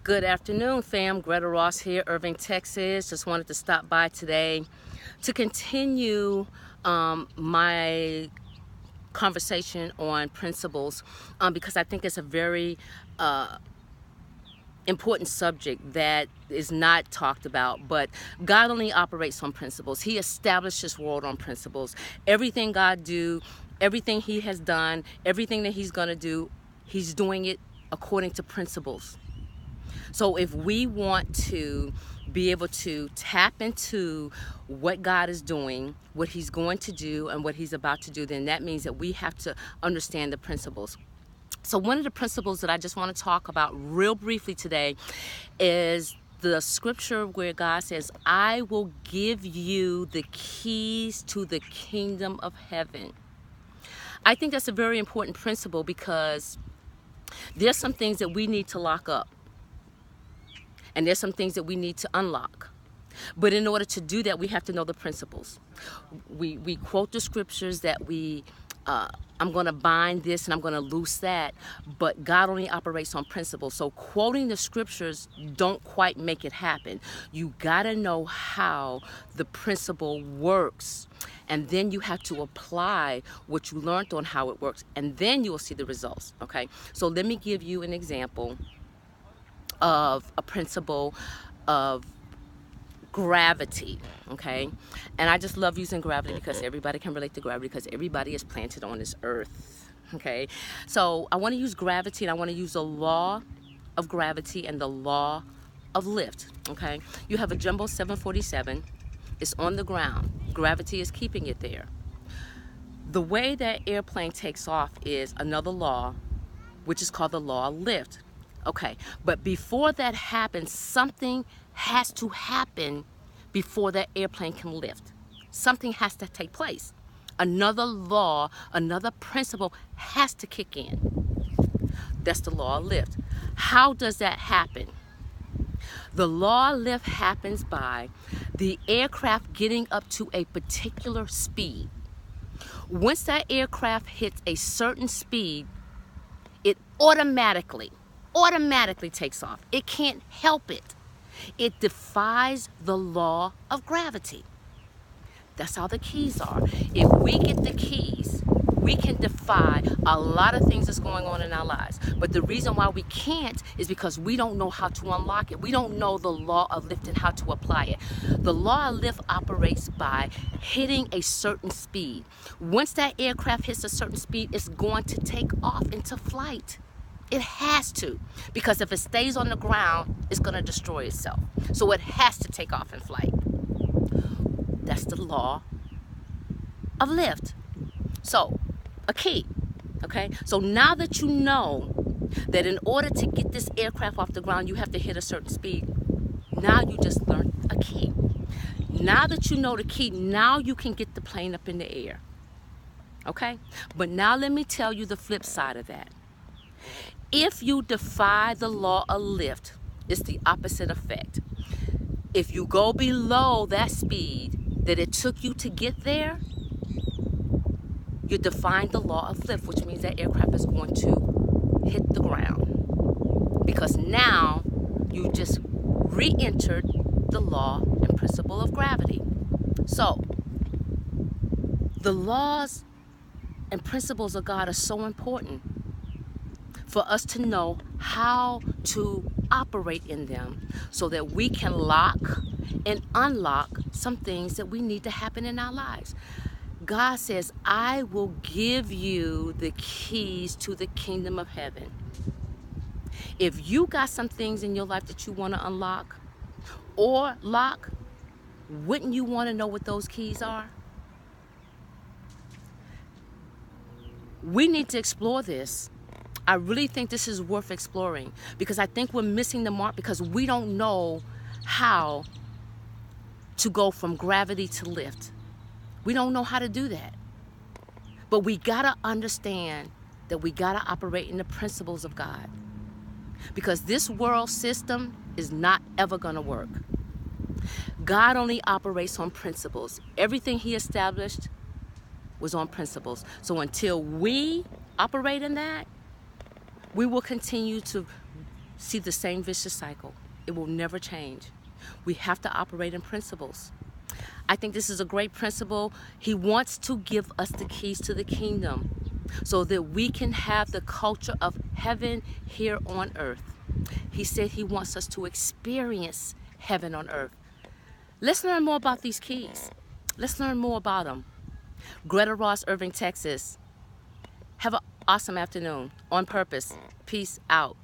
Good afternoon, fam. Greta Ross here, Irving, Texas. Just wanted to stop by today to continue my conversation on principles because I think it's a very important subject that is not talked about. But God only operates on principles. He established this world on principles. Everything God do, everything He has done, everything that He's going to do, He's doing it according to principles. So if we want to be able to tap into what God is doing, what He's going to do, and what He's about to do, then that means that we have to understand the principles. So one of the principles that I just want to talk about real briefly today is the scripture where God says, I will give you the keys to the kingdom of heaven. I think that's a very important principle because there's some things that we need to lock up. And there's some things that we need to unlock. But in order to do that, we have to know the principles. We quote the scriptures that I'm going to bind this and I'm going to loose that. But God only operates on principles. So quoting the scriptures don't quite make it happen. You got to know how the principle works. And then you have to apply what you learned on how it works. And then you will see the results. Okay? So let me give you an example of a principle of gravity, okay? And I just love using gravity because everybody can relate to gravity because everybody is planted on this earth, okay? So I want to use gravity and I want to use the law of gravity and the law of lift, okay? You have a Jumbo 747. It's on the ground. Gravity is keeping it there. The way that airplane takes off is another law, which is called the law of lift. Okay, but before that happens, something has to happen before that airplane can lift. Something has to take place. Another law, another principle has to kick in. That's the law of lift. How does that happen? The law of lift happens by the aircraft getting up to a particular speed. Once that aircraft hits a certain speed, it automatically takes off. It can't help it. It defies the law of gravity. That's how the keys are. If we get the keys, we can defy a lot of things that's going on in our lives. But the reason why we can't is because we don't know how to unlock it. We don't know the law of lift and how to apply it. The law of lift operates by hitting a certain speed. Once that aircraft hits a certain speed, it's going to take off into flight. It has to, because if it stays on the ground, it's going to destroy itself. So it has to take off in flight. That's the law of lift. So, a key, okay? So now that you know that in order to get this aircraft off the ground, you have to hit a certain speed, now you just learned a key. Now that you know the key, now you can get the plane up in the air, okay? But now let me tell you the flip side of that. If you defy the law of lift, it's the opposite effect. If you go below that speed that it took you to get there, you're defying the law of lift, which means that aircraft is going to hit the ground. Because now you just re-entered the law and principle of gravity. So, the laws and principles of God are so important for us to know how to operate in them so that we can lock and unlock some things that we need to happen in our lives. God says, I will give you the keys to the kingdom of heaven. If you got some things in your life that you want to unlock or lock, wouldn't you want to know what those keys are? We need to explore this. I really think this is worth exploring because I think we're missing the mark because we don't know how to go from gravity to lift. We don't know how to do that. But we gotta understand that we gotta operate in the principles of God because this world system is not ever gonna work. God only operates on principles. Everything He established was on principles. So until we operate in that, we will continue to see the same vicious cycle. It will never change. We have to operate in principles. I think this is a great principle. He wants to give us the keys to the kingdom so that we can have the culture of heaven here on earth. He said he wants us to experience heaven on earth. Let's learn more about these keys. Let's learn more about them. Greta Ross, Irving, Texas. Have an awesome afternoon. On purpose. Peace out.